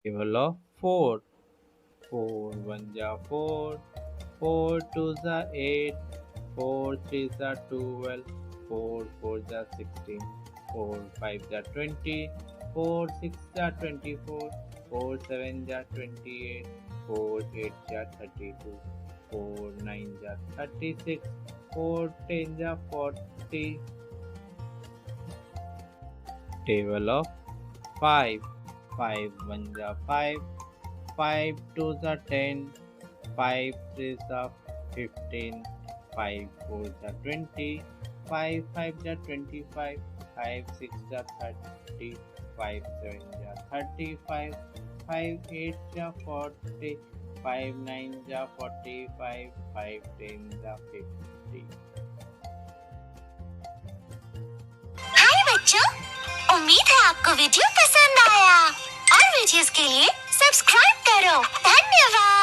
Table of 4. 4 1 ja 4, 4 2 ja 8, 4 3 ja 12, 4 4 ja 16, 4 5 ja 20, 4 6 ja 24, 4 7 ja 28, 4 8 ja 32, 4 9 ja 36, 4 10 ja 40. Table of 5. 5 1 ja 5, 5 2 ja 10, 5 3 ja 15, 5 4 ja 20, 5 5 ja 25, 5 6 ja 30, 5 7 ja 35, 5 8 ja 40, 5 9 ja 45, 5 10 ja 50. हाय बच्चों, उम्मीद है आपको video पसंद आया और videos के लिए सब्सक्राइब करो। धन्यवाद।